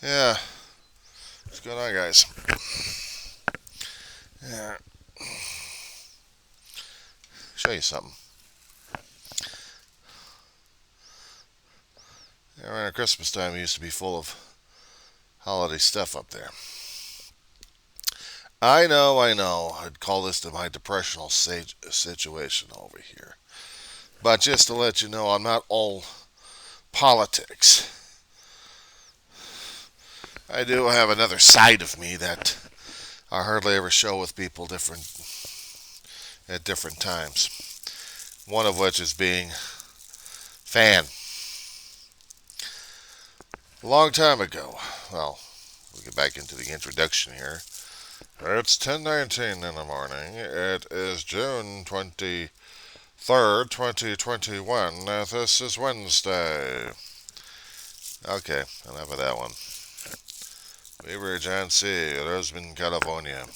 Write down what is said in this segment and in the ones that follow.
Yeah, what's going on, guys? Yeah, show you something. Around Christmas time, it used to be full of holiday stuff up there. I know. I'd call this my depressional situation over here. But just to let you know, I'm not all politics. I do have another side of me that I hardly ever show with people different at different times. One of which is being fan. A long time ago. Well, we'll get back into the introduction here. It's 10:19 in the morning. It is June 23rd, 2021. This is Wednesday. Okay, enough of that one. Beaver John C. Roseman, California.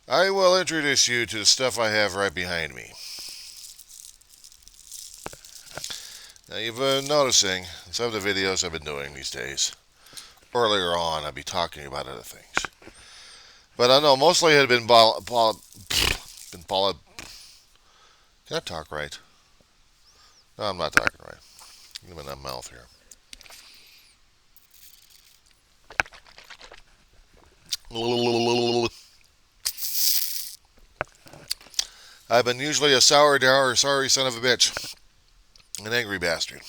I will introduce you to the stuff I have right behind me. Now, you've been noticing in some of the videos I've been doing these days. Earlier on, I'd be talking about other things. But I know mostly it had been Can I talk right? No, I'm not talking right. Give me that mouth here. I've been usually a sour, dour, sorry son of a bitch. An angry bastard.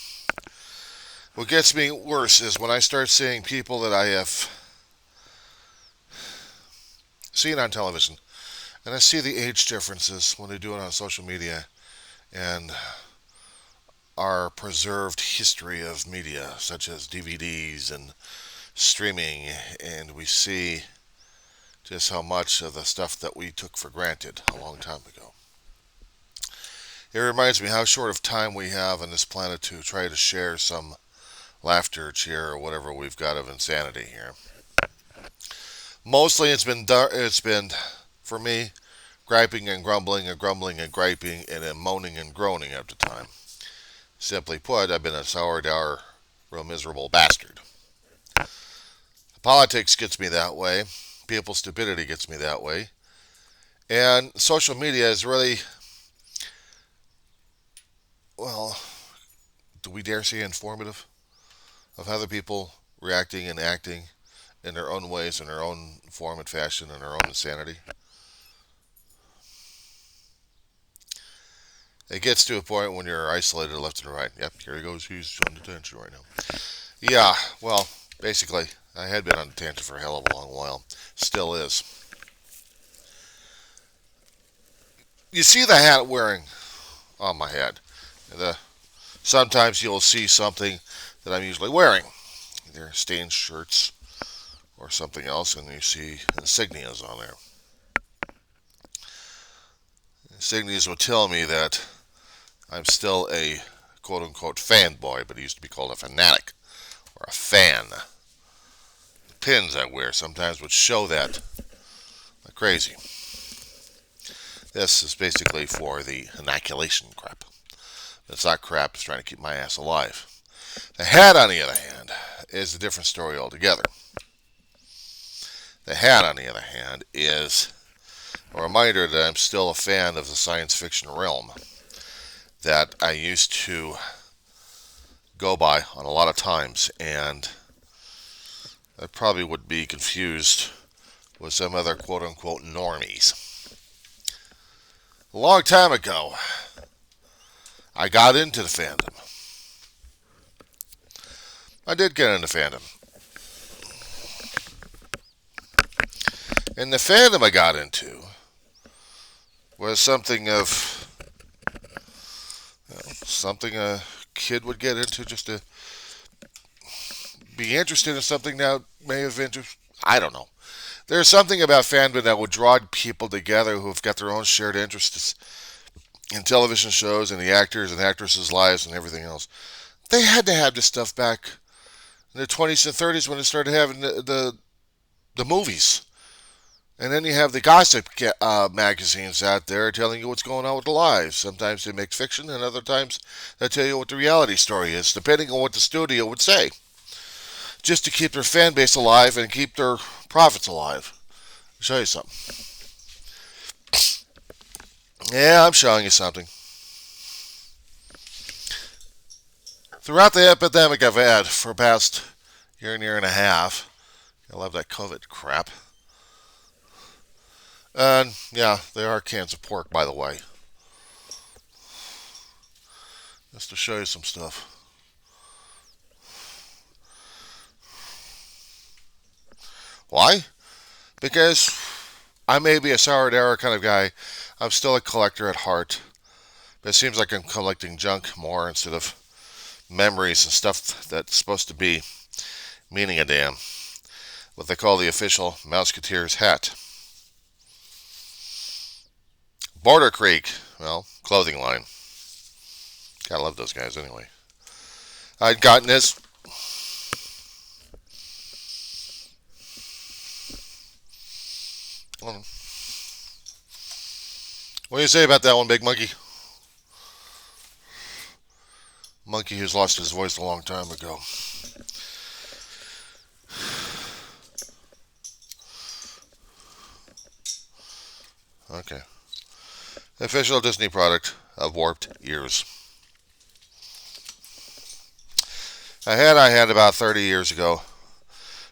What gets me worse is when I start seeing people that I have seen on television, and I see the age differences when they do it on social media and our preserved history of media, such as DVDs and streaming, and we see just how much of the stuff that we took for granted a long time ago. It reminds me how short of time we have on this planet to try to share some laughter, cheer, or whatever we've got of insanity here. Mostly it's been for me griping and grumbling and grumbling and griping and then moaning and groaning at the time. Simply put, I've been a sour, dour, real miserable bastard. Politics gets me that way. People's stupidity gets me that way. And social media is really, well, do we dare say informative of other people reacting and acting in their own ways, in their own form and fashion, in their own insanity? It gets to a point when you're isolated left and right. Yep, here he goes. He's on detention right now. Yeah, well, basically, I had been on detention for a hell of a long while. Still is. You see the hat wearing on my head. The, sometimes you'll see something that I'm usually wearing. Either stained shirts or something else, and you see insignias on there. Insignias will tell me that I'm still a quote unquote fanboy, but it used to be called a fanatic or a fan. The pins I wear sometimes would show that like crazy. This is basically for the inoculation crap. It's not crap, it's trying to keep my ass alive. The hat, on the other hand, is a different story altogether. The hat, on the other hand, is a reminder that I'm still a fan of the science fiction realm that I used to go by on a lot of times, and I probably would be confused with some other quote unquote normies. A long time ago, I got into the fandom. I did get into fandom. And the fandom I got into was something of something a kid would get into just to be interested in something that may have interest. I don't know. There's something about fandom that would draw people together who've got their own shared interests in television shows and the actors and actresses' lives and everything else. They had to have this stuff back in the 20s and 30s when they started having the movies. And then you have the gossip magazines out there telling you what's going on with the lives. Sometimes they make fiction, and other times they tell you what the reality story is, depending on what the studio would say. just to keep their fan base alive and keep their profits alive. I'll show you something. Yeah, I'm showing you something. Throughout the epidemic I've had for the past year and a half, I love that COVID crap. And yeah, they are cans of pork, by the way. Just to show you some stuff. Why? Because I may be a sour dour kind of guy. I'm still a collector at heart. But it seems like I'm collecting junk more instead of memories and stuff that's supposed to be meaning a damn. What they call the official Mouseketeer's hat. Border Creek, well, clothing line. Gotta love those guys anyway. I'd gotten this. What do you say about that one, Big Monkey? Monkey who's lost his voice a long time ago. Okay. Official Disney product of warped ears. I had about 30 years ago.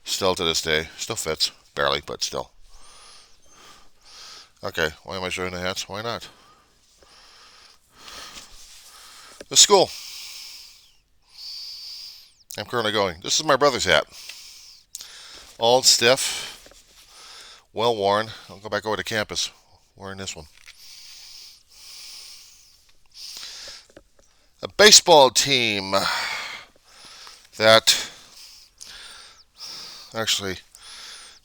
Still to this day. Still fits. Barely, but still. Okay, why am I showing the hats? Why not? The school I'm currently going. This is my brother's hat. Old, stiff, well worn. I'll go back over to campus wearing this one. A baseball team that actually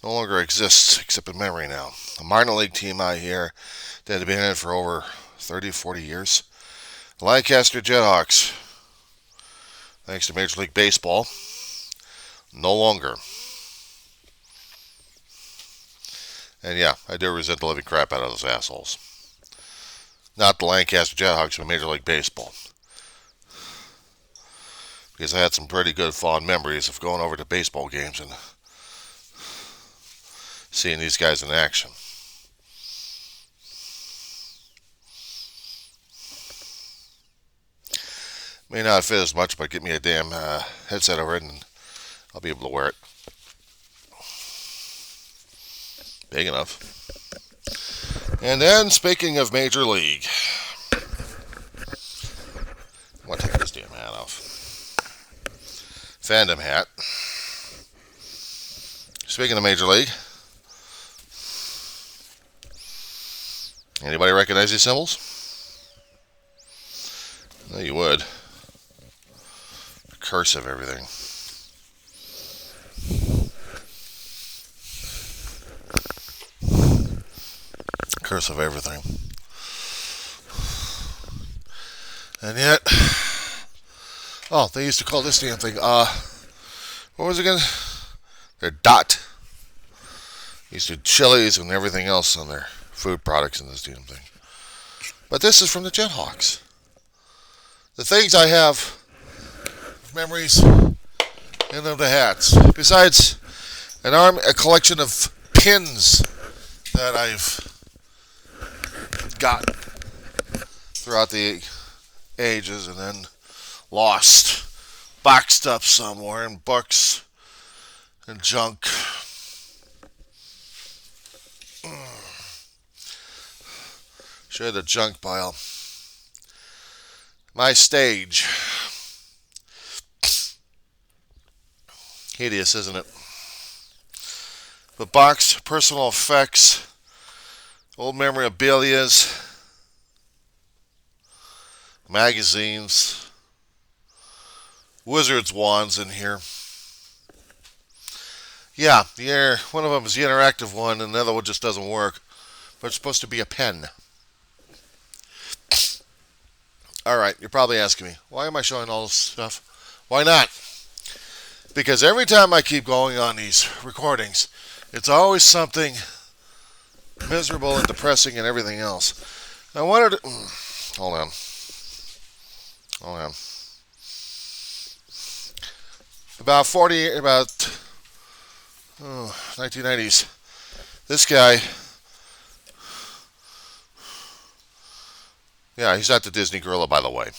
no longer exists except in memory now. A minor league team out here that had been in it for over 30, 40 years. The Lancaster Jethawks, thanks to Major League Baseball, no longer. And yeah, I do resent the living crap out of those assholes. Not the Lancaster Jethawks, but Major League Baseball. Because I had some pretty good fond memories of going over to baseball games and seeing these guys in action. May not fit as much, but get me a damn headset over it and I'll be able to wear it. Big enough. And then, speaking of Major League, I want to take this damn hat off. Fandom hat. Speaking of Major League, anybody recognize these symbols? No, you would. The curse of everything. Curse of everything. And yet, oh, they used to call this damn thing, what was it again? Their dot. Used to chilies and everything else on their food products in this damn thing. But this is from the Jethawks. The things I have, memories, and of the hats. Besides a collection of pins that I've got throughout the ages and then lost, boxed up somewhere in books and junk. Show you the junk pile. My stage. Hideous, isn't it? But boxed personal effects, old memorabilias, magazines, wizard's wands in here. Yeah, one of them is the interactive one, and the other one just doesn't work. But it's supposed to be a pen. Alright, you're probably asking me, why am I showing all this stuff? Why not? Because every time I keep going on these recordings, it's always something miserable and depressing and everything else. I wanted to... Hold on. about 1990s. This guy, yeah, he's not the Disney gorilla, by the way.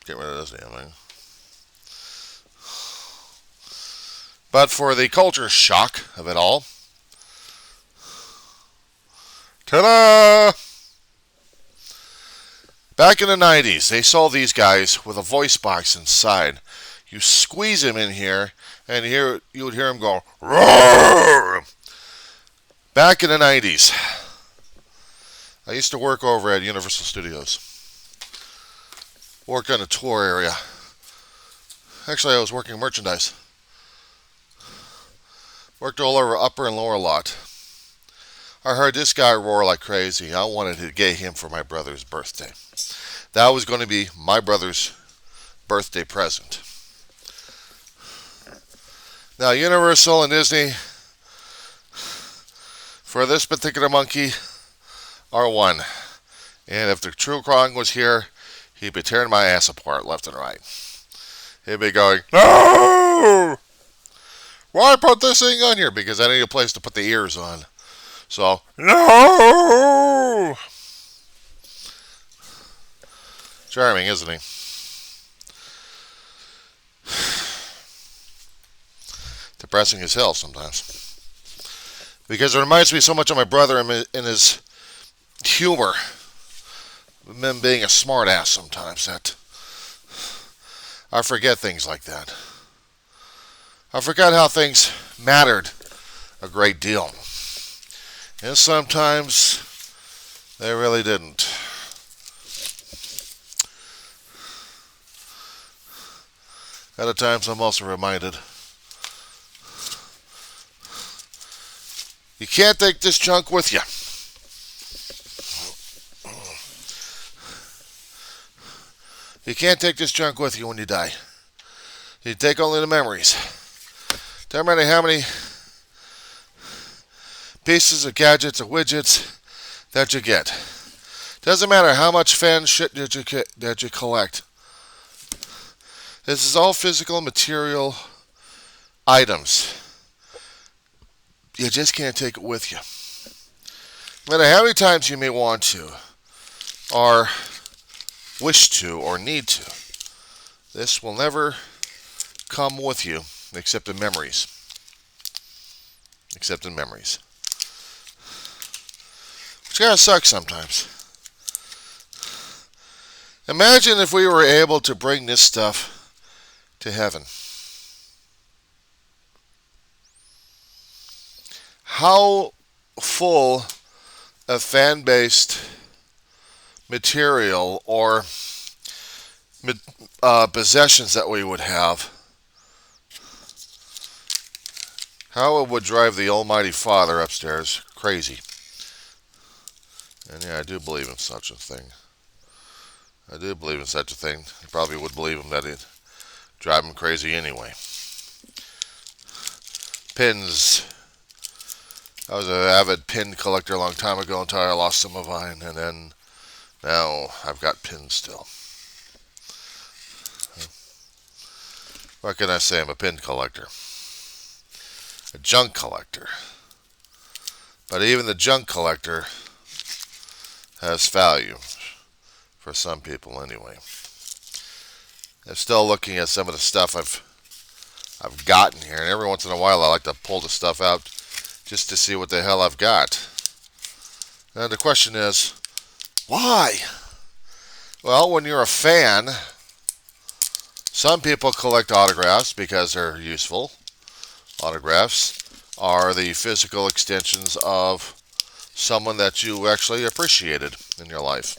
Get rid of this damn thing. But for the culture shock of it all, ta-da! Back in the 90s, they sold these guys with a voice box inside. You squeeze him in here, and you would hear him go, roar! Back in the 90s, I used to work over at Universal Studios. Work on a tour area. Actually, I was working merchandise. Worked all over upper and lower lot. I heard this guy roar like crazy. I wanted to get him for my brother's birthday. That was going to be my brother's birthday present. Now, Universal and Disney, for this particular monkey, are one. And if the true Krong was here, he'd be tearing my ass apart left and right. He'd be going, no! Why put this thing on here? Because I need a place to put the ears on. So, no! Charming, isn't he? Depressing as hell sometimes. Because it reminds me so much of my brother and his humor. Him being a smart ass sometimes. That I forget things like that. I forgot how things mattered a great deal. And sometimes they really didn't. Other times I'm also reminded, you can't take this junk with you. You can't take this junk with you when you die. You take only the memories. Don't matter how many pieces of gadgets or widgets that you get. Doesn't matter how much fan shit that you collect. This is all physical, material items. You just can't take it with you. No matter how many times you may want to, or wish to, or need to, this will never come with you except in memories. Except in memories. Which kind of sucks sometimes. Imagine if we were able to bring this stuff to heaven. How full of fan-based material or possessions that we would have, how it would drive the Almighty Father upstairs crazy. And yeah, I do believe in such a thing. I do believe in such a thing. You probably would believe him that it'd drive him crazy anyway. Pins. I was an avid pin collector a long time ago until I lost some of mine, and then now I've got pins still. What can I say? I'm a pin collector. A junk collector. But even the junk collector has value. For some people anyway. I'm still looking at some of the stuff I've gotten here, and every once in a while I like to pull the stuff out just to see what the hell I've got. And the question is, why? Well, when you're a fan, some people collect autographs because they're useful. Autographs are the physical extensions of someone that you actually appreciated in your life.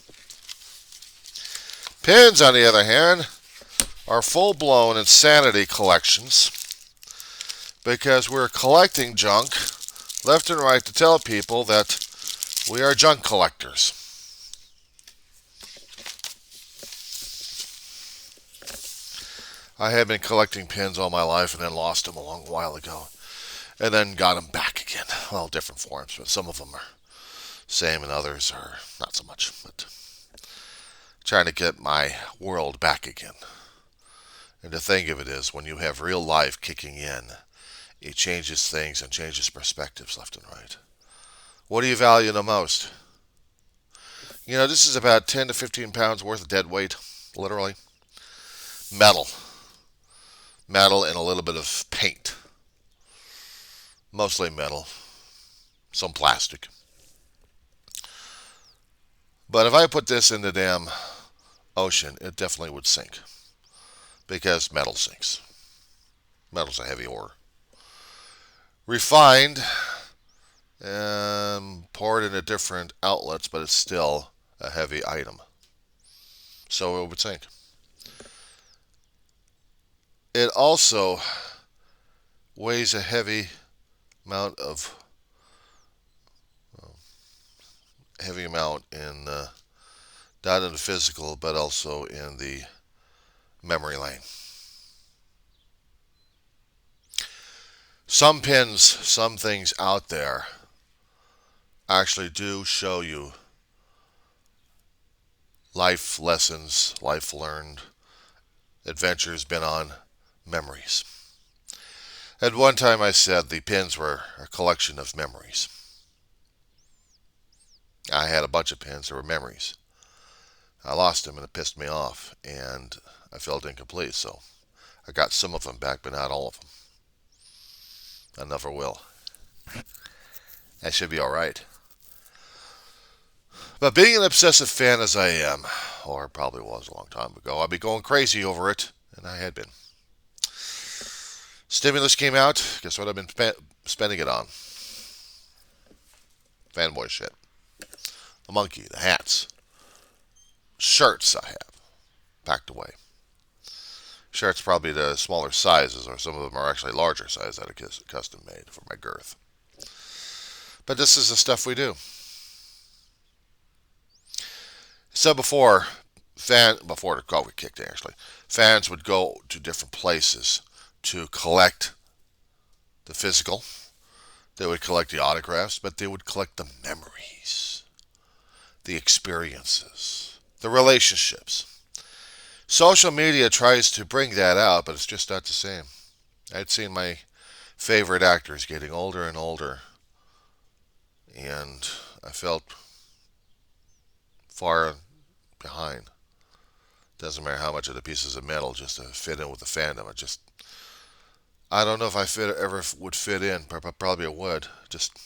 Pins, on the other hand, are full-blown insanity collections because we're collecting junk left and right to tell people that we are junk collectors. I have been collecting pins all my life and then lost them a long while ago and then got them back again. Well, different forms, but some of them are same and others are not so much. But trying to get my world back again. And the thing of it is, when you have real life kicking in, it changes things and changes perspectives left and right. What do you value the most? You know, this is about 10 to 15 pounds worth of dead weight, literally. Metal. Metal and a little bit of paint. Mostly metal. Some plastic. But if I put this in the damn ocean, it definitely would sink. Because metal sinks. Metal's a heavy ore. Refined and poured into different outlets, but it's still a heavy item. So it would sink. It also weighs a heavy amount of in not in the physical, but also in the memory lane. Some pins, some things out there actually do show you life lessons, life learned, adventures been on, memories. At one time I said the pins were a collection of memories. I had a bunch of pins that were memories. I lost them and it pissed me off and I felt incomplete, so I got some of them back, but not all of them. I never will. That should be alright. But being an obsessive fan as I am, or probably was a long time ago, I'd be going crazy over it, and I had been. Stimulus came out. Guess what I've been spending it on? Fanboy shit. The monkey, the hats. Shirts I have. Packed away. Shirts probably the smaller sizes, or some of them are actually larger sizes that are custom made for my girth. But this is the stuff we do. So before the COVID kicked in, actually, fans would go to different places to collect the physical. They would collect the autographs, but they would collect the memories, the experiences, the relationships. Social media tries to bring that out, but it's just not the same. I'd seen my favorite actors getting older and older, and I felt far behind. Doesn't matter how much of the pieces of metal just to fit in with the fandom. I don't know if I ever would fit in, but probably it would. Just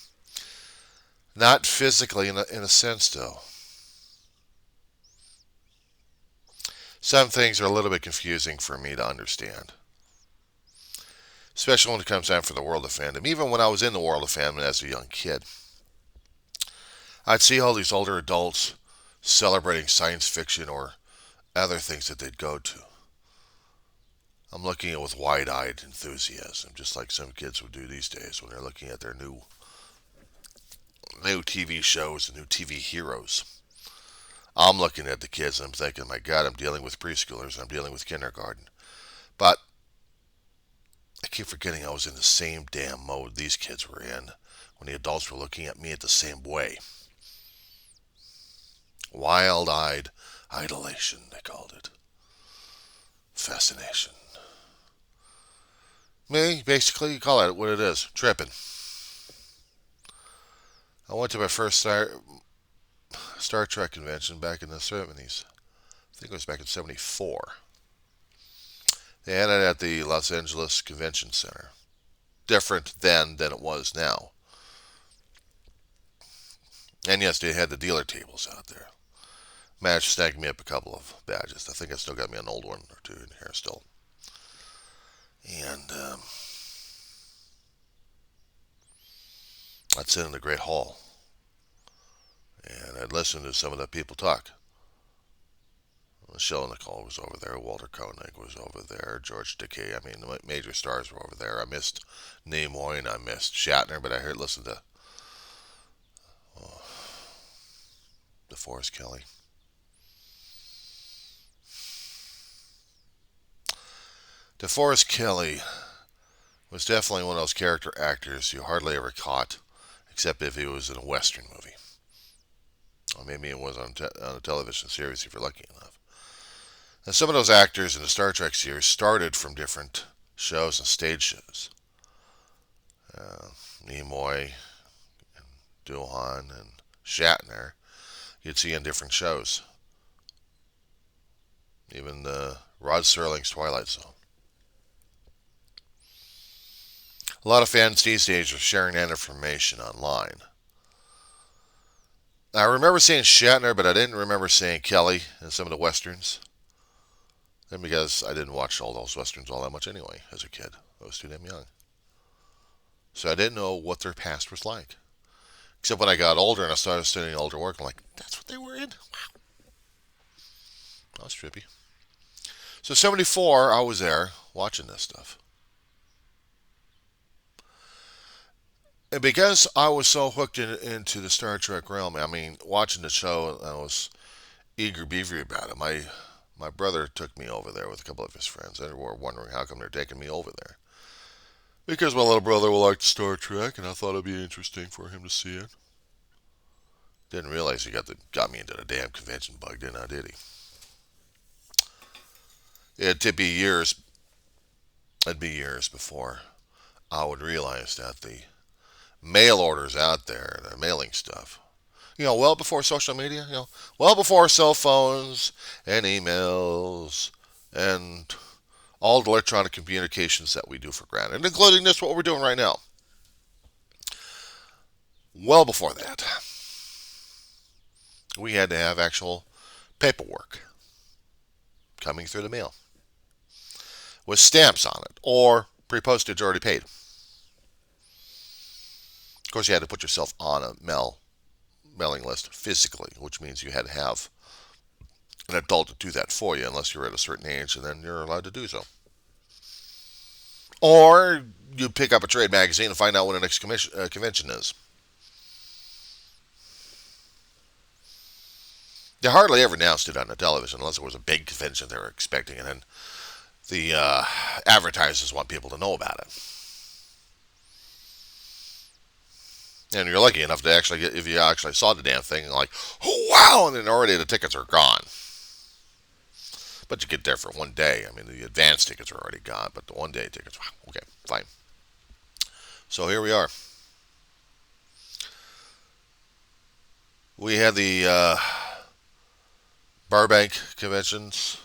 not physically in a sense, though. Some things are a little bit confusing for me to understand. Especially when it comes time for the world of fandom. Even when I was in the world of fandom as a young kid, I'd see all these older adults celebrating science fiction or other things that they'd go to. I'm looking at it with wide-eyed enthusiasm, just like some kids would do these days when they're looking at their new TV shows and new TV heroes. I'm looking at the kids and I'm thinking, my God, I'm dealing with preschoolers, I'm dealing with kindergarten. But I keep forgetting I was in the same damn mode these kids were in when the adults were looking at me the same way. Wild-eyed idolation, they called it. Fascination. Me, basically, you call it what it is. Tripping. I went to my first Star Trek convention back in the 70s. I think it was back in 74. They had it at the Los Angeles Convention Center. Different then than it was now. And yes, they had the dealer tables out there. Managed to snag me up a couple of badges. I think I still got me an old one or two in here still. And I'd sit in the Great Hall. And I'd listen to some of the people talk. Michelle Nicole was over there. Walter Koenig was over there. George Takei. I mean, the major stars were over there. I missed Nimoy and I missed Shatner, but I listened to DeForest Kelley. DeForest Kelley was definitely one of those character actors you hardly ever caught, except if he was in a Western movie. Or maybe it was on a television series if you're lucky enough. And some of those actors in the Star Trek series started from different shows and stage shows. Uh, Nimoy, Doohan, and Shatner, you'd see in different shows. Even Rod Serling's Twilight Zone. A lot of fans these days are sharing that information online. I remember seeing Shatner, but I didn't remember seeing Kelly in some of the westerns. And because I didn't watch all those westerns all that much anyway as a kid. I was too damn young. So I didn't know what their past was like. Except when I got older and I started studying older work, I'm like, that's what they were in? Wow. That was trippy. So 74, I was there watching this stuff. And because I was so hooked into the Star Trek realm, I mean, watching the show, I was eager beaver about it. My brother took me over there with a couple of his friends. They were wondering how come they're taking me over there. Because my little brother liked Star Trek, and I thought it'd be interesting for him to see it. Didn't realize he got me into the damn convention bug, didn't I? Did he? It'd be years. It'd be years before I would realize that the mail orders out there, the mailing stuff, well before social media, well before cell phones and emails and all the electronic communications that we do for granted, including this, what we're doing right now. Well before that, we had to have actual paperwork coming through the mail with stamps on it or pre-postage already paid. Of course, you had to put yourself on a mailing list physically, which means you had to have an adult to do that for you unless you're at a certain age, and then you're allowed to do so. Or you pick up a trade magazine and find out when the next convention is. They hardly ever announced it on the television unless it was a big convention they were expecting, and then the advertisers want people to know about it. And you're lucky enough to actually get, if you actually saw the damn thing, and like, oh wow, and then already the tickets are gone. But you get there for one day. I mean, the advance tickets are already gone, but the one day tickets, wow, okay, fine. So here we are. We had the Burbank conventions.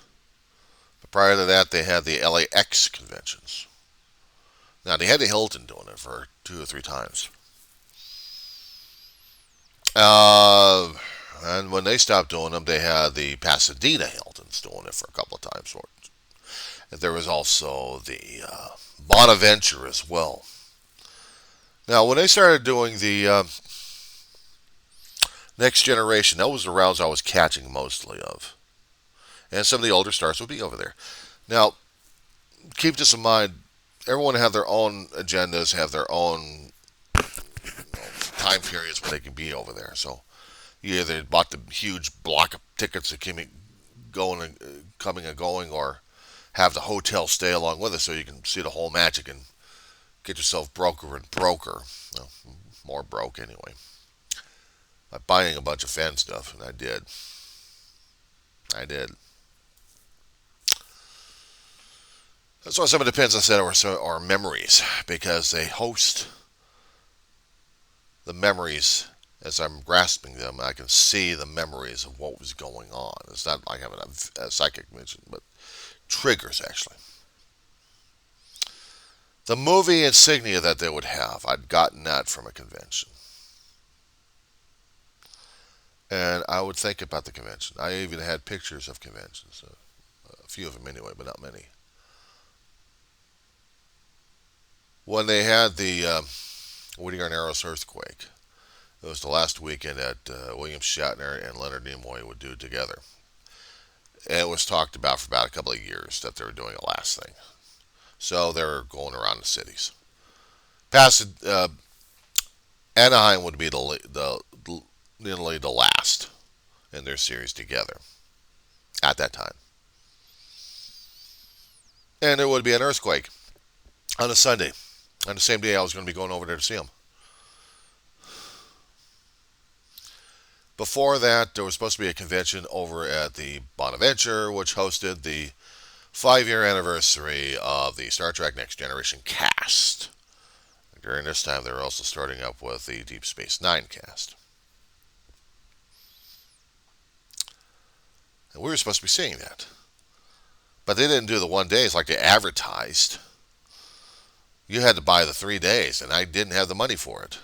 But prior to that, they had the LAX conventions. Now, they had the Hilton doing it for 2 or 3 times. And when they stopped doing them, they had the Pasadena Hiltons doing it for a couple of times. There was also the Bonaventure as well. Now, when they started doing the Next Generation, that was the rounds I was catching mostly of. And some of the older stars would be over there. Now, keep this in mind. Everyone have their own agendas, have their own time periods when they can be over there. So you either bought the huge block of tickets that coming and going, or have the hotel stay along with us so you can see the whole match. You can get yourself broker and broker. Well, more broke anyway. By buying a bunch of fan stuff, and I did. That's why some of the pins I said are memories, because they host the memories. As I'm grasping them, I can see the memories of what was going on. It's not like having a psychic vision, but triggers, actually. The movie insignia that they would have, I'd gotten that from a convention. And I would think about the convention. I even had pictures of conventions. A few of them anyway, but not many. When they had the Woody Garnero's earthquake, it was the last weekend that William Shatner and Leonard Nimoy would do together. And it was talked about for about a couple of years that they were doing a last thing. So they were going around the cities. Anaheim would be nearly the last in their series together at that time. And there would be an earthquake on a Sunday. On the same day I was going to be going over there to see them. Before that, there was supposed to be a convention over at the Bonaventure, which hosted the 5-year anniversary of the Star Trek Next Generation cast. During this time, they were also starting up with the Deep Space Nine cast. And we were supposed to be seeing that. But they didn't do the 1 days like they advertised. You had to buy the 3 days, and I didn't have the money for it.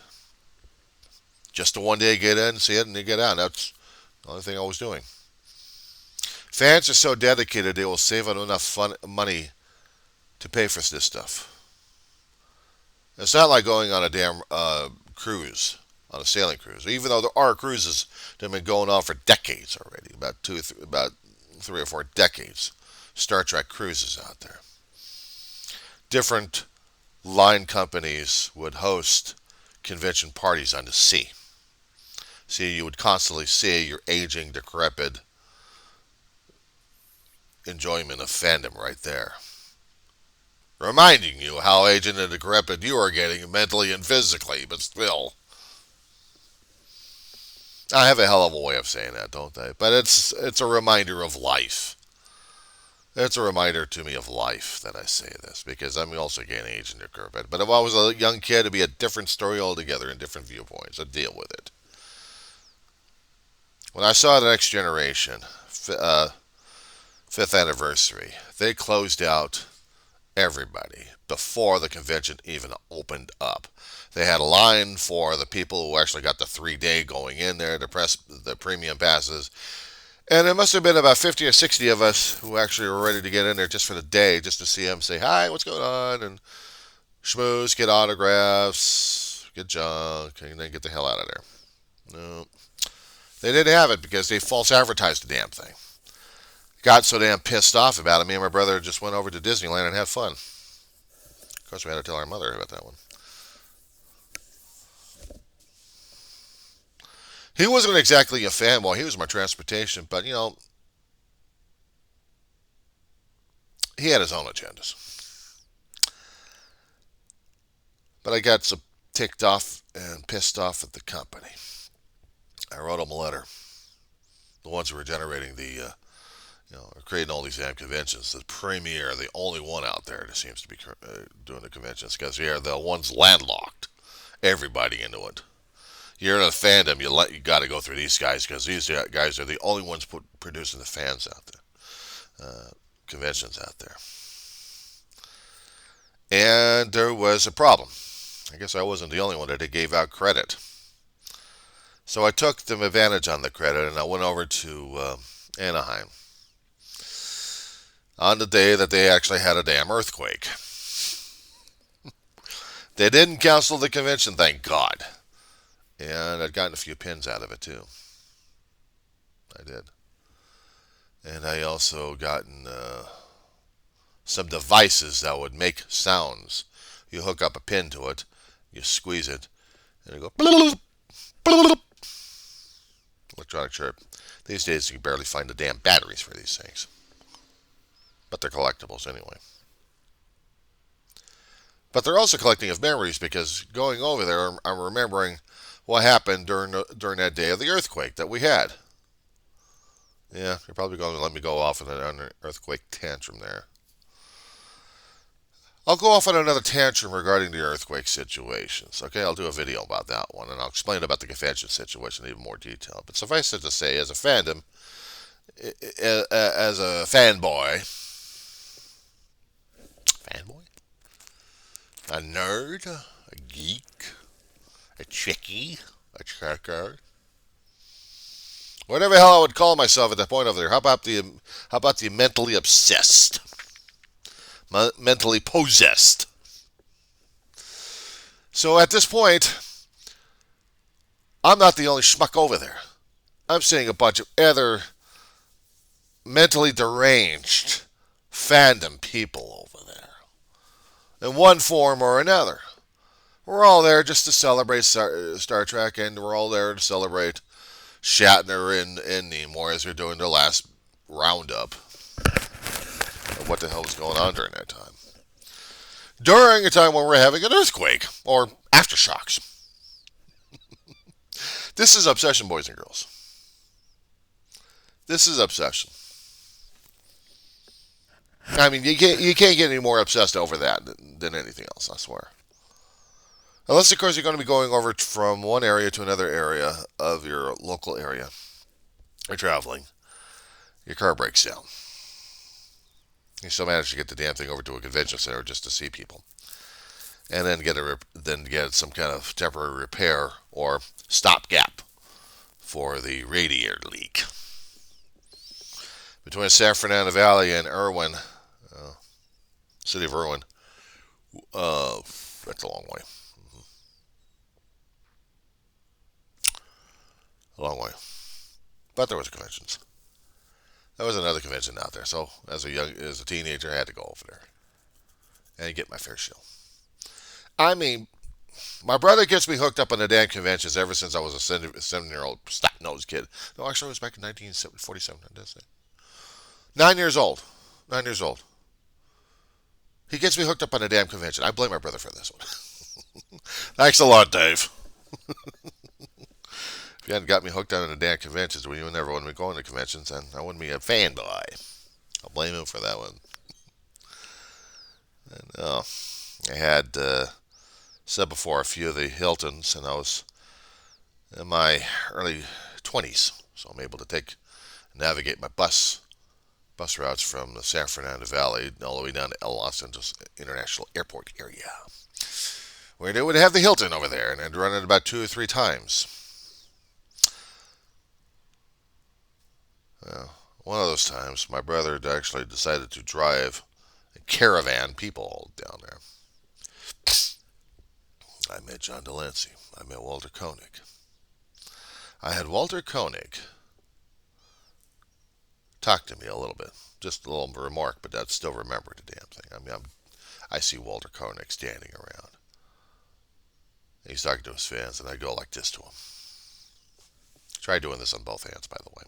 Just a 1 day get in, see it, and then get out. That's the only thing I was doing. Fans are so dedicated they will save enough money to pay for this stuff. It's not like going on a damn cruise, on a sailing cruise. Even though there are cruises that have been going on for decades already, about 3 or 4 decades. Star Trek cruises out there. Different line companies would host convention parties on the sea. See, you would constantly see your aging, decrepit enjoyment of fandom right there. Reminding you how aged and decrepit you are getting mentally and physically, but still. I have a hell of a way of saying that, don't I? But it's a reminder of life. It's a reminder to me of life that I say this, because I'm also getting aged and decrepit. But if I was a young kid, it'd be a different story altogether and different viewpoints. I'd deal with it. When I saw the Next Generation, 5th anniversary, they closed out everybody before the convention even opened up. They had a line for the people who actually got the 3 day going in there to press the premium passes. And there must have been about 50 or 60 of us who actually were ready to get in there just for the day, just to see them, say, hi, what's going on? And schmooze, get autographs, get junk, and then get the hell out of there. No. They didn't have it because they false advertised the damn thing. Got so damn pissed off about it. Me and my brother just went over to Disneyland and had fun. Of course, we had to tell our mother about that one. He wasn't exactly a fanboy. He was my transportation, but he had his own agendas. But I got so ticked off and pissed off at the company. I wrote them a letter. The ones who were generating the creating all these damn conventions. The premier, the only one out there that seems to be doing the conventions, because they're the ones landlocked. Everybody into it. You're in a fandom, you got to go through these guys, because these guys are the only ones producing the fans out there, conventions out there. And there was a problem. I guess I wasn't the only one that they gave out credit. So I took them advantage on the credit, and I went over to Anaheim on the day that they actually had a damn earthquake. They didn't cancel the convention, thank God. And I'd gotten a few pins out of it, too. I did. And I also gotten some devices that would make sounds. You hook up a pin to it, you squeeze it, and it go electronic chirp. These days you can barely find the damn batteries for these things. But they're collectibles anyway. But they're also collecting of memories, because going over there, I'm remembering what happened during that day of the earthquake that we had. Yeah, you're probably going to let me go off on an earthquake tantrum there. I'll go off on another tantrum regarding the earthquake situations. Okay, I'll do a video about that one, and I'll explain about the convention situation in even more detail. But suffice it to say, as a fandom, as a fanboy, a nerd, a geek, a chickie, a checker, whatever the hell I would call myself at that point over there. How about the mentally obsessed, mentally possessed? So at this point, I'm not the only schmuck over there. I'm seeing a bunch of other mentally deranged fandom people over there, in one form or another. We're all there just to celebrate Star Trek, and we're all there to celebrate Shatner and Nimoy as they're doing their last roundup of what the hell was going on during that time. During a time when we're having an earthquake, or aftershocks. This is Obsession, boys and girls. This is obsession. I mean, you can't get any more obsessed over that than anything else. I swear. Unless, of course, you're going to be going over from one area to another area of your local area. You're traveling. Your car breaks down. You still manage to get the damn thing over to a convention center just to see people, and then get some kind of temporary repair or stopgap for the radiator leak. Between San Fernando Valley and Irwin, uh, city of Irwin, uh, that's a long way. A long way. But there was conventions. There was another convention out there, so as a teenager, I had to go over there and get my fair share. I mean, my brother gets me hooked up on the damn conventions ever since I was a 7-year-old snot-nosed kid. No, actually, it was back in 1947. 9 years old. 9 years old. He gets me hooked up on the damn convention. I blame my brother for this one. Thanks a lot, Dave. If you hadn't got me hooked on the damn conventions, we would never would have been going to conventions, and I wouldn't be a fanboy. I'll blame him for that one. And, I had said before a few of the Hiltons, and I was in my early 20s, so I'm able to navigate my bus routes from the San Fernando Valley all the way down to El Los Angeles International Airport area, where they would have the Hilton over there, and I'd run it about 2 or 3 times. One of those times, my brother had actually decided to drive a caravan people down there. I met John Delancey. I met Walter Koenig. I had Walter Koenig talk to me a little bit. Just a little remark, but I'd still remember the damn thing. I mean, I see Walter Koenig standing around. He's talking to his fans, and I go like this to him. Try doing this on both hands, by the way.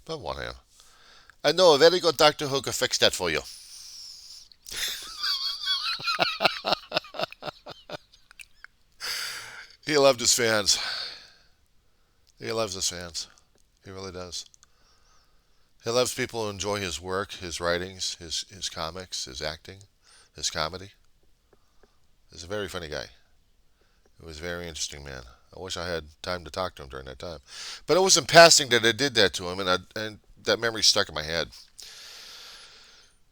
But one hand. I know a very good doctor who can fix that for you. He loved his fans. He loves his fans. He really does. He loves people who enjoy his work, his writings, his comics, his acting, his comedy. He's a very funny guy. He was a very interesting man. I wish I had time to talk to him during that time. But it was in passing that I did that to him, and that memory stuck in my head.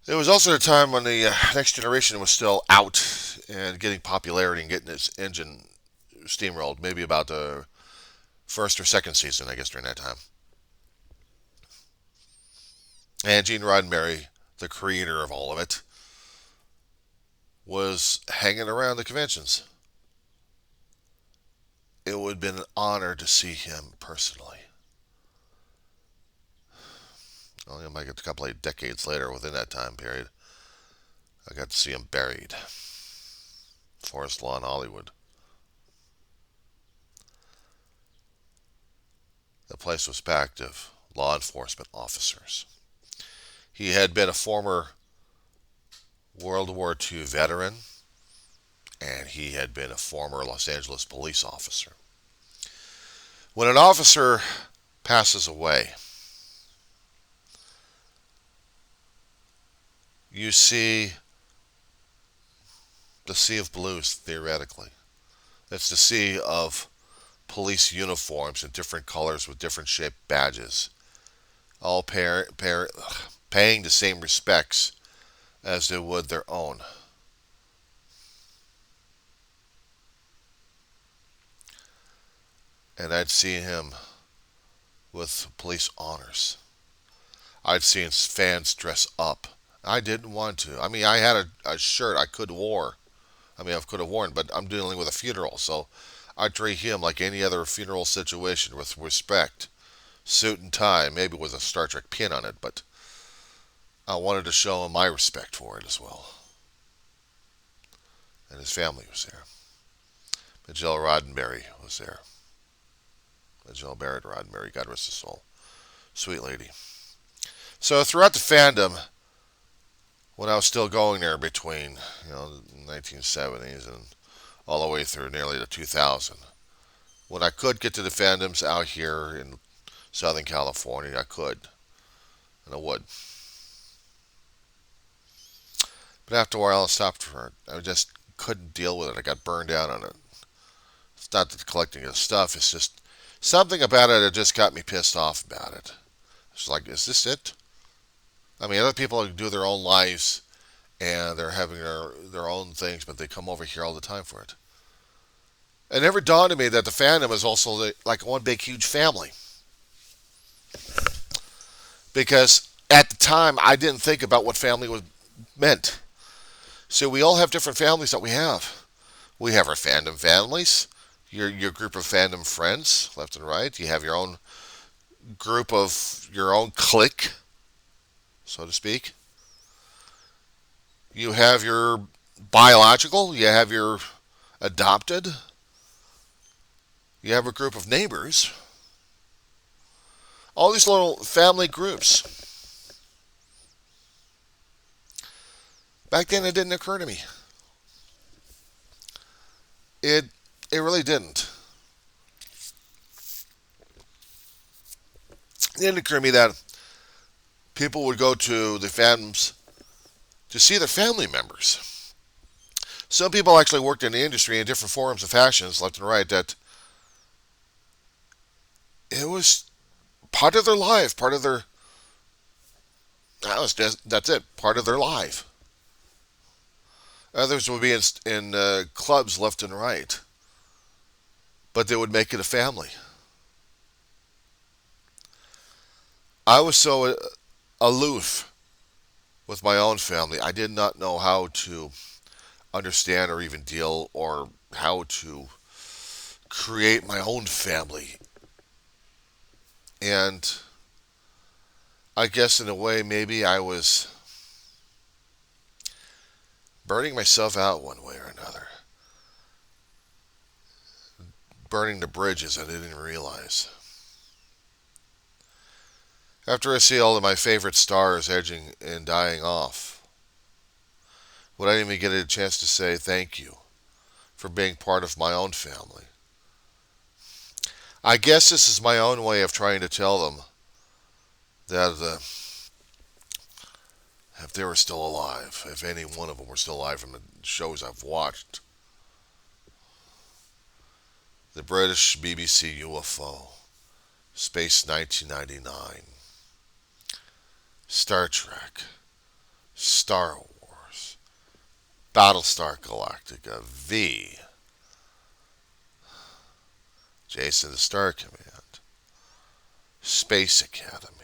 It was also the time when the Next Generation was still out and getting popularity and getting its engine steamrolled, maybe about the first or second season, I guess, during that time. And Gene Roddenberry, the creator of all of it, was hanging around the conventions. It would have been an honor to see him personally. Only like a couple of decades later, within that time period, I got to see him buried. Forest Lawn, Hollywood. The place was packed of law enforcement officers. He had been a former World War II veteran, and he had been a former Los Angeles police officer. When an officer passes away, you see the sea of blues, theoretically. It's the sea of police uniforms in different colors with different shaped badges, all paying the same respects as they would their own. And I'd see him with police honors. I'd seen fans dress up. I didn't want to. I mean, I had a shirt I could wear. I could have worn, but I'm dealing with a funeral, so I treat him like any other funeral situation with respect. Suit and tie, maybe with a Star Trek pin on it, but I wanted to show him my respect for it as well. And his family was there. Majel Roddenberry was there. Majel Barrett Roddenberry, God rest his soul. Sweet lady. So throughout the fandom, when I was still going there between the 1970s and all the way through nearly the 2000, when I could get to the fandoms out here in Southern California. I could, and I would. But after a while, I stopped for it. I just couldn't deal with it. I got burned out on it. It's not the collecting of stuff. It's just something about it that just got me pissed off about it. It's like, is this it? I mean, other people do their own lives and they're having their own things, but they come over here all the time for it. It never dawned on me that the fandom is also like one big, huge family. Because at the time, I didn't think about what family was meant. So we all have different families that we have. We have our fandom families, your group of fandom friends, left and right. You have your own group of your own clique, so to speak. You have your biological, you have your adopted, you have a group of neighbors. All these little family groups. Back then, it didn't occur to me. It it really didn't. It didn't occur to me that people would go to the fandoms to see their family members. Some people actually worked in the industry in different forms and fashions, left and right, that it was part of their life, part of their, that's it, part of their life. Others would be in clubs left and right, but they would make it a family. I was so aloof with my own family. I did not know how to understand or even deal or how to create my own family. And I guess in a way, maybe I was burning myself out one way or another. Burning the bridges I didn't realize. After I see all of my favorite stars edging and dying off, would I even get a chance to say thank you for being part of my own family? I guess this is my own way of trying to tell them that if they were still alive, if any one of them were still alive from the shows I've watched, the British BBC UFO, Space 1999, Star Trek, Star Wars, Battlestar Galactica, V, Jason the Star Command, Space Academy,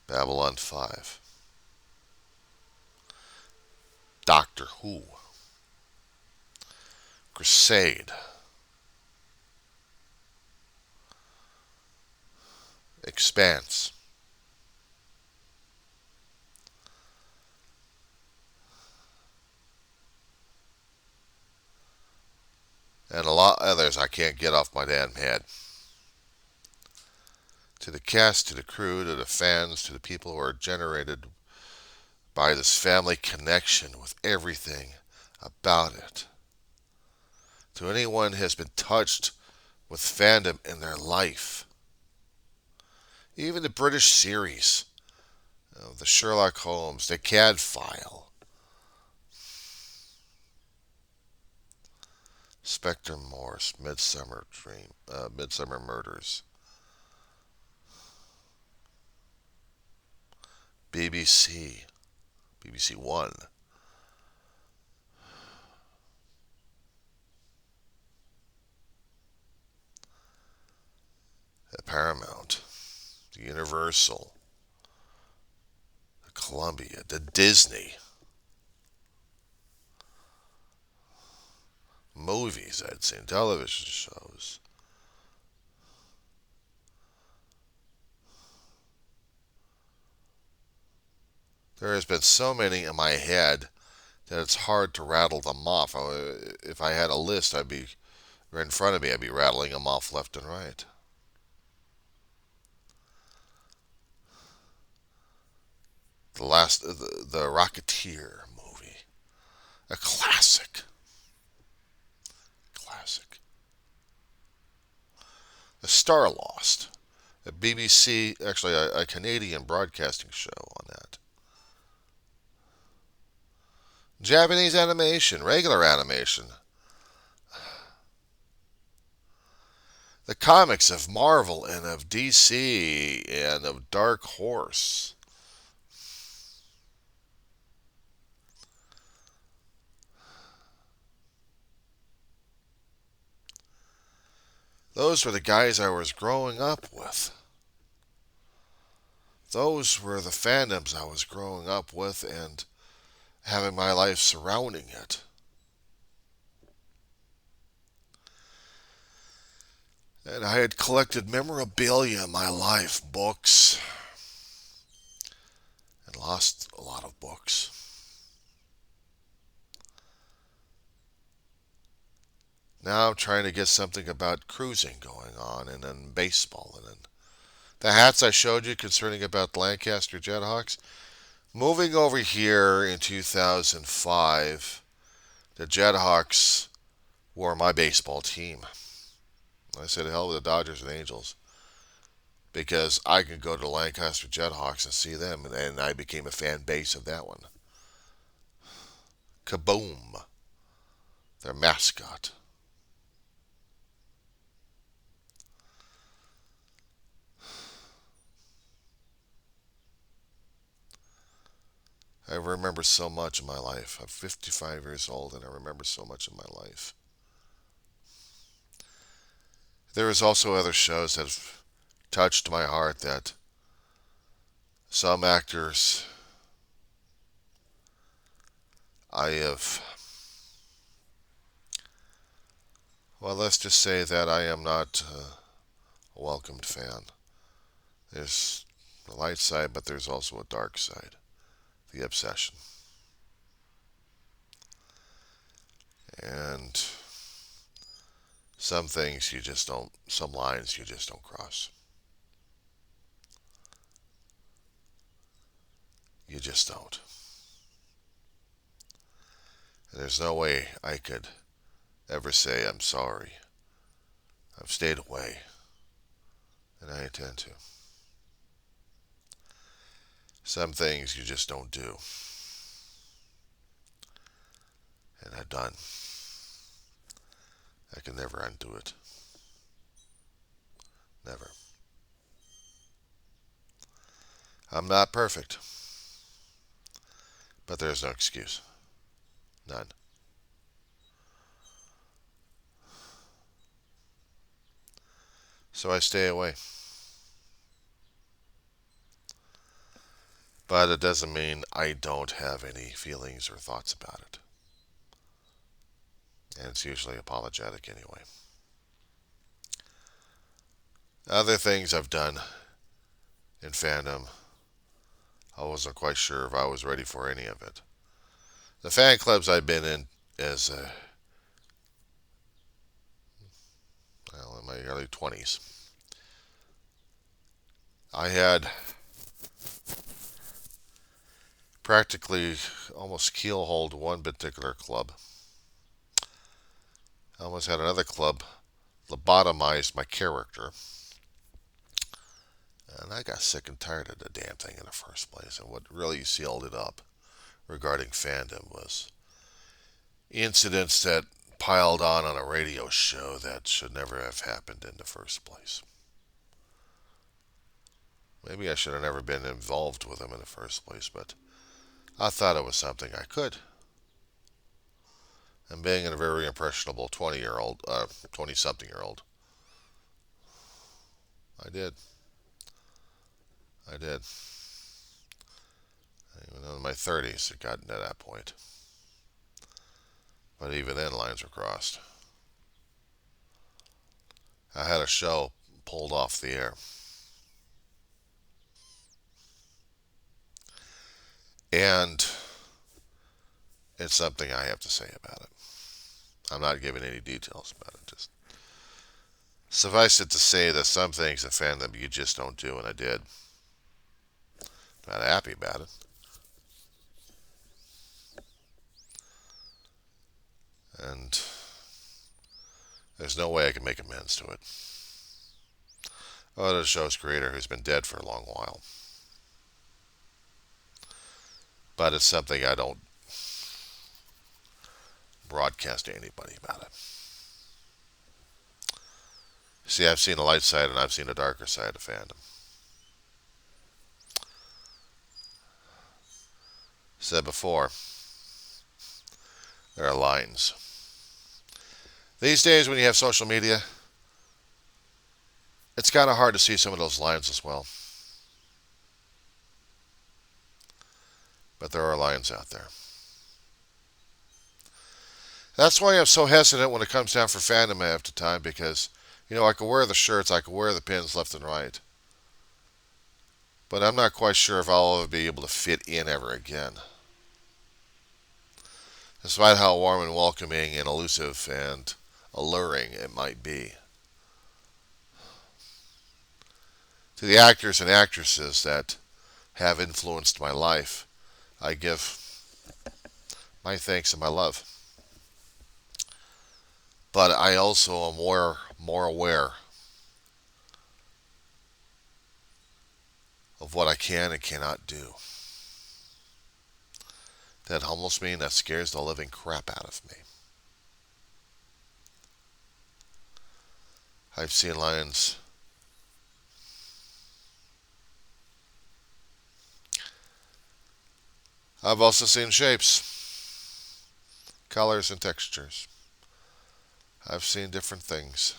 Babylon 5, Doctor Who, Crusade, Expanse, and a lot others I can't get off my damn head. To the cast, to the crew, to the fans, to the people who are generated by this family connection with everything about it. To anyone who has been touched with fandom in their life. Even the British series, the Sherlock Holmes, the CAD File, Spectre Morse, Midsummer Murders, BBC, BBC One, the Paramount, the Universal, the Columbia, the Disney, movies I'd seen, television shows. There has been so many in my head that it's hard to rattle them off. If I had a list, I'd be right in front of me. I'd be rattling them off left and right. The Rocketeer movie, a classic. A Star Lost, a BBC, actually a Canadian broadcasting show on that. Japanese animation, regular animation. The comics of Marvel and of DC and of Dark Horse. Those were the guys I was growing up with. Those were the fandoms I was growing up with and having my life surrounding it. And I had collected memorabilia in my life, books, and lost a lot of books. Now I'm trying to get something about cruising going on and then baseball and then the hats I showed you concerning about the Lancaster Jethawks. Moving over here in 2005, the Jethawks were my baseball team. I said, hell with the Dodgers and Angels because I could go to the Lancaster Jethawks and see them, and I became a fan base of that one. Kaboom, their mascot. I remember so much of my life. I'm 55 years old and I remember so much of my life. There is also other shows that have touched my heart that some actors I have, well, let's just say that I am not a welcomed fan. There's the light side, but there's also a dark side. The obsession. And some things you just don't, some lines you just don't cross. You just don't. And there's no way I could ever say I'm sorry. I've stayed away, and I intend to. Some things you just don't do, and I've done. I can never undo it. Never. I'm not perfect, but there's no excuse. None. So I stay away. But it doesn't mean I don't have any feelings or thoughts about it. And it's usually apologetic anyway. Other things I've done in fandom, I wasn't quite sure if I was ready for any of it. The fan clubs I've been in as, well, in my early 20s, I had practically almost keelhauled one particular club. I almost had another club lobotomized my character. And I got sick and tired of the damn thing in the first place. And what really sealed it up regarding fandom was incidents that piled on a radio show that should never have happened in the first place. Maybe I should have never been involved with them in the first place, but I thought it was something I could. And being a very impressionable 20-something-year-old, I did. I did. Even in my 30s, it got to that point. But even then, lines were crossed. I had a show pulled off the air. And it's something I have to say about it. I'm not giving any details about it. Just suffice it to say that some things in fandom you just don't do, and I did. Not happy about it. And there's no way I can make amends to it. Oh, the show's creator who's been dead for a long while. But it's something I don't broadcast to anybody about it. See, I've seen the light side and I've seen the darker side of fandom. Said before, there are lines. These days, when you have social media, it's kind of hard to see some of those lines as well. But there are lines out there. That's why I'm so hesitant when it comes down for fandom half the time, because, I can wear the shirts, I can wear the pins left and right. But I'm not quite sure if I'll ever be able to fit in ever again. Despite how warm and welcoming and elusive and alluring it might be. To the actors and actresses that have influenced my life, I give my thanks and my love. But I also am more aware of what I can and cannot do. That humbles me and that scares the living crap out of me. I've seen lions I've also seen shapes, colors, and textures. I've seen different things.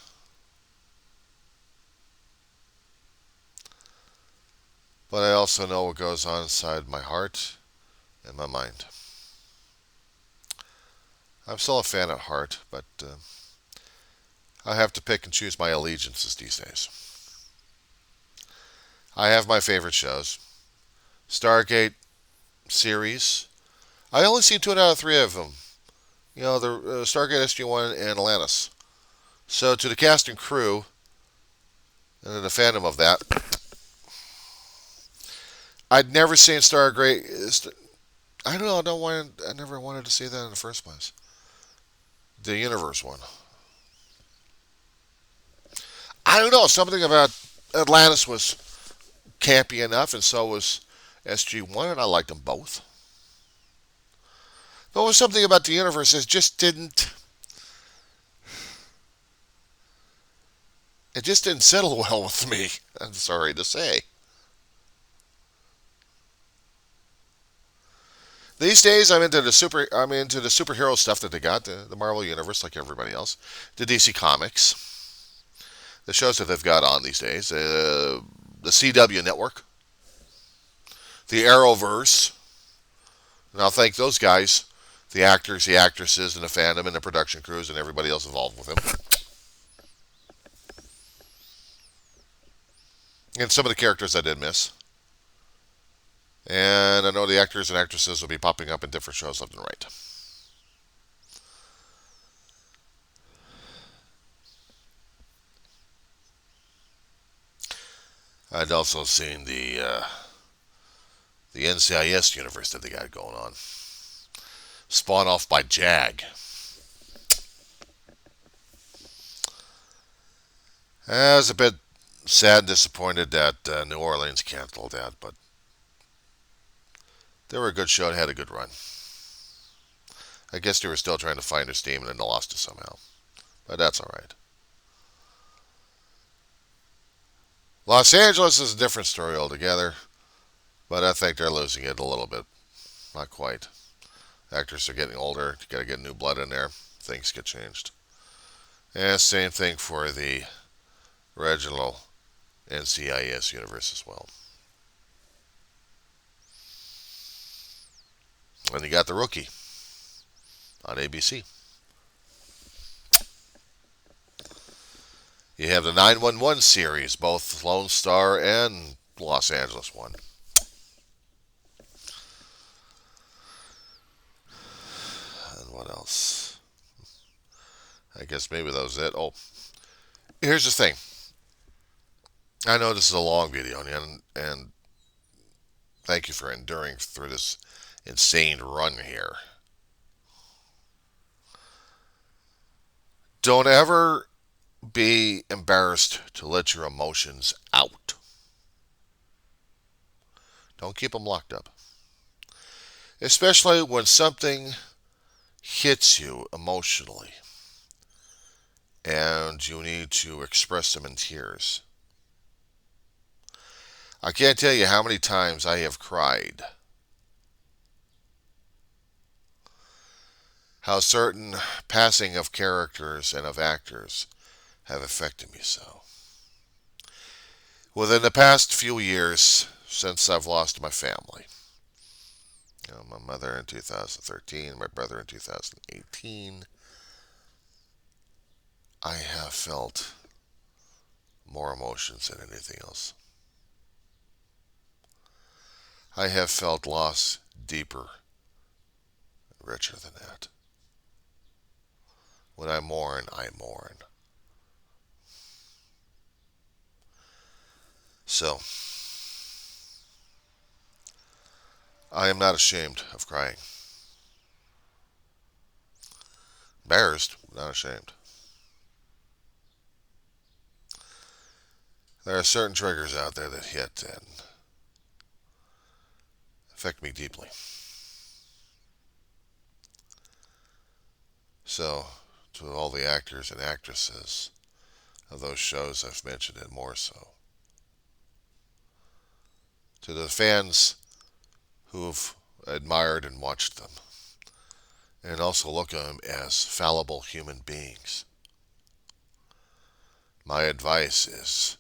But I also know what goes on inside my heart and my mind. I'm still a fan at heart, but I have to pick and choose my allegiances these days. I have my favorite shows. Stargate series. I only seen 2 out of 3 of them. The Stargate SG-1 and Atlantis. So to the cast and crew, and to the fandom of that, I'd never seen Stargate. I don't know. I never wanted to see that in the first place. The universe one. I don't know. Something about Atlantis was campy enough, and so was SG-1, and I liked them both. But there was something about the universe that just didn't. It just didn't settle well with me. I'm sorry to say. These days, I'm into the superhero stuff that they got, the Marvel Universe, like everybody else, the DC Comics, the shows that they've got on these days, the CW Network, the Arrowverse. And I'll thank those guys, the actors, the actresses, and the fandom, and the production crews, and everybody else involved with them. And some of the characters I did miss. And I know the actors and actresses will be popping up in different shows left and right. I'd also seen the NCIS universe that they got going on. Spawned off by JAG. I was a bit sad and disappointed that New Orleans canceled that, but they were a good show and had a good run. I guess they were still trying to find their steam and then they lost it somehow. But that's alright. Los Angeles is a different story altogether, but I think they're losing it a little bit. Not quite. Actors are getting older. You gotta get new blood in there. Things get changed. And same thing for the original NCIS universe as well. And you got The Rookie on ABC. You have the 911 series, both Lone Star and Los Angeles one. And what else? I guess maybe that was it. Oh, here's the thing. I know this is a long video, and thank you for enduring through this insane run here. Don't ever be embarrassed to let your emotions out. Don't keep them locked up. Especially when something hits you emotionally and you need to express them in tears. I can't tell you how many times I have cried. How certain passing of characters and of actors have affected me so. Within the past few years, since I've lost my family, my mother in 2013, my brother in 2018, I have felt more emotions than anything else. I have felt loss deeper and richer than that. When I mourn, I mourn. So, I am not ashamed of crying. Embarrassed, but not ashamed. There are certain triggers out there that hit and affect me deeply. So, to all the actors and actresses of those shows I've mentioned and more so, to the fans who've admired and watched them, and also look at them as fallible human beings, my advice is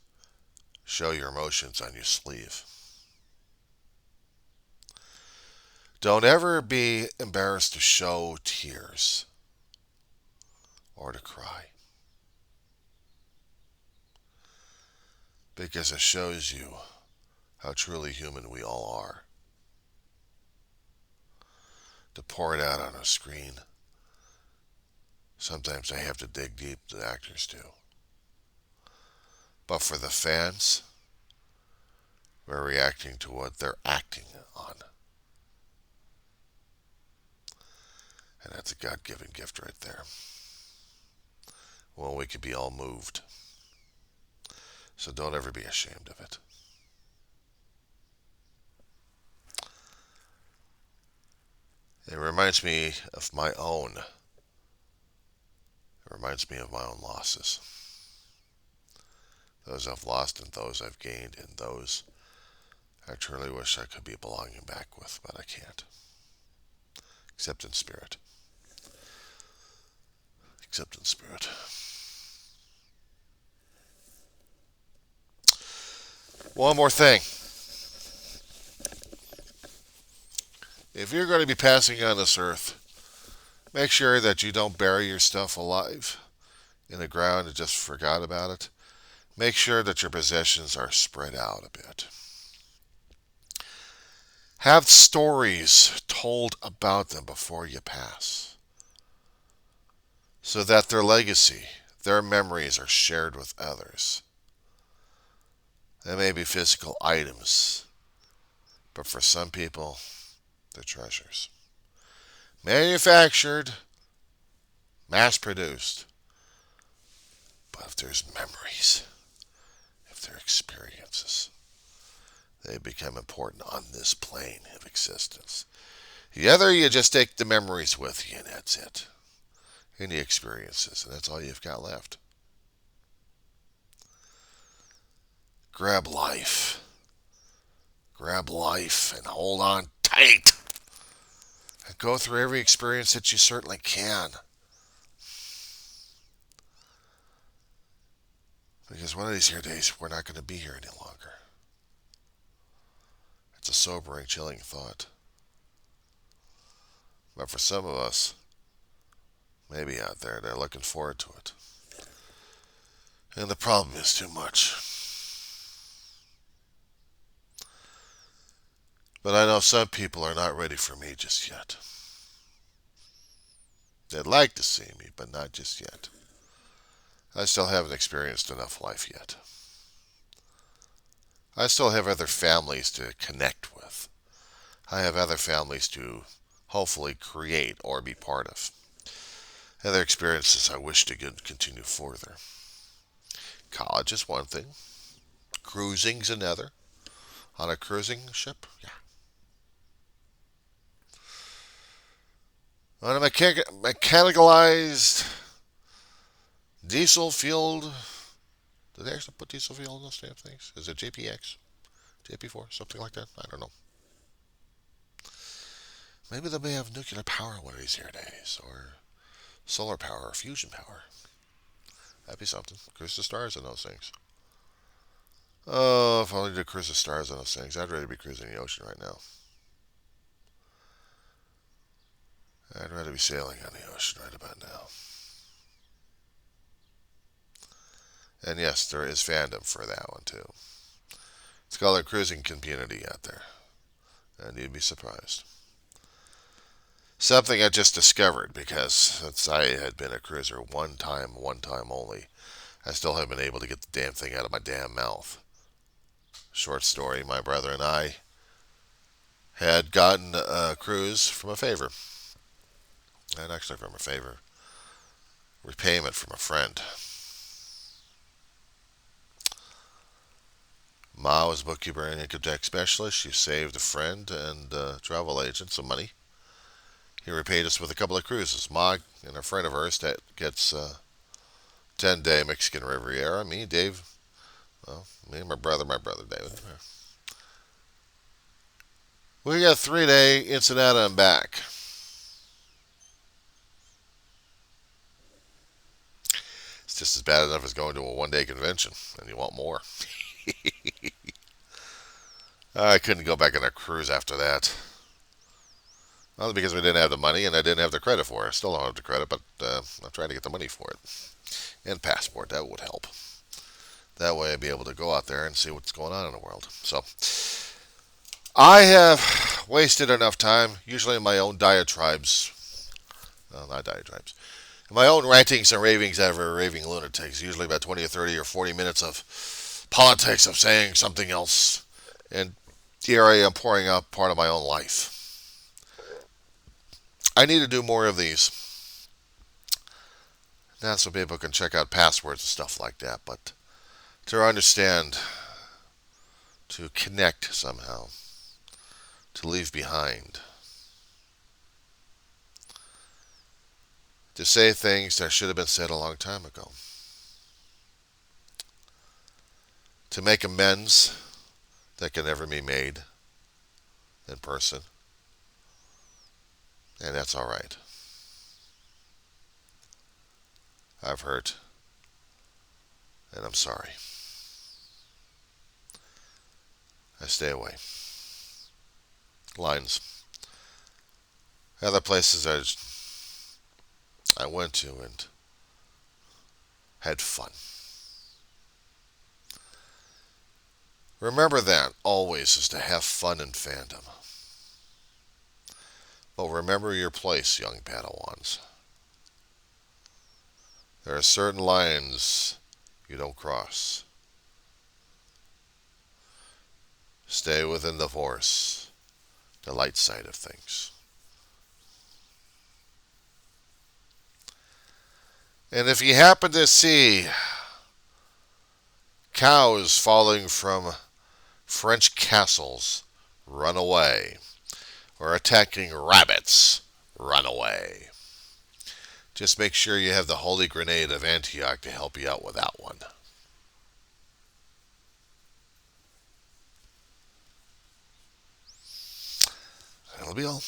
show your emotions on your sleeve. Don't ever be embarrassed to show tears or to cry, because it shows you how truly human we all are. To pour it out on a screen, sometimes I have to dig deep, the actors do. But for the fans, we're reacting to what they're acting on. And that's a God-given gift right there. Well, we could be all moved. So don't ever be ashamed of it. It reminds me of my own. It reminds me of my own losses. Those I've lost and those I've gained and those I truly wish I could be belonging back with, but I can't. Except in spirit. Except in spirit. One more thing. If you're going to be passing on this earth, make sure that you don't bury your stuff alive in the ground and just forgot about it. Make sure that your possessions are spread out a bit. Have stories told about them before you pass, so that their legacy, their memories are shared with others. They may be physical items, but for some people, they're treasures. Manufactured, mass-produced. But if there's memories, if there are experiences, they become important on this plane of existence. The other, you just take the memories with you, and that's it. And the experiences, and that's all you've got left. Grab life. Grab life and hold on tight. And go through every experience that you certainly can. Because one of these here days, we're not going to be here any longer. It's a sobering, chilling thought. But for some of us, maybe out there, they're looking forward to it. And the problem is too much. But I know some people are not ready for me just yet. They'd like to see me, but not just yet. I still haven't experienced enough life yet. I still have other families to connect with. I have other families to hopefully create or be part of. Other experiences I wish to continue further. College is one thing. Cruising's another. On a cruising ship, yeah. On a mechanicalized diesel fueled. Did they actually put diesel fuel in those damn things? Is it JPX? JP4? Something like that? I don't know. Maybe they may have nuclear power one of these here days, or solar power, or fusion power. That'd be something. Cruise the stars in those things. Oh, if I only did cruise the stars on those things, I'd rather be cruising the ocean right now. I'd rather be sailing on the ocean right about now. And yes, there is fandom for that one too. It's called a cruising community out there. And you'd be surprised. Something I just discovered because since I had been a cruiser one time only, I still haven't been able to get the damn thing out of my damn mouth. Short story, my brother and I had gotten a cruise from a favor. And actually from a favor. Repayment from a friend. Ma was bookkeeper and income tax specialist. She saved a friend and travel agent some money. He repaid us with a couple of cruises. Ma and a friend of hers that gets 10-day Mexican Riviera. Me, Dave, well, me and my brother David. We got 3-day Ensenada and back. It's just as bad enough as going to a one-day convention, and you want more. I couldn't go back on a cruise after that. Not because we didn't have the money and I didn't have the credit for it. I still don't have the credit, but I'm trying to get the money for it. And passport, that would help. That way I'd be able to go out there and see what's going on in the world. So, I have wasted enough time, usually in my own diatribes. Well, not diatribes. In my own rantings and ravings ever raving lunatics. Usually about 20 or 30 or 40 minutes of politics of saying something else. And here I am pouring out part of my own life. I need to do more of these. Not so people can check out passwords and stuff like that, but to understand, to connect somehow, to leave behind, to say things that should have been said a long time ago, to make amends that can never be made in person, and that's all right. I've hurt, and I'm sorry. I stay away. Lines. Other places I went to and had fun. Remember that always is to have fun in fandom. But remember your place, young Padawans. There are certain lines you don't cross. Stay within the Force, the light side of things. And if you happen to see cows falling from French castles, run away. Or attacking rabbits, run away. Just make sure you have the Holy Grenade of Antioch to help you out with that one. That'll be all.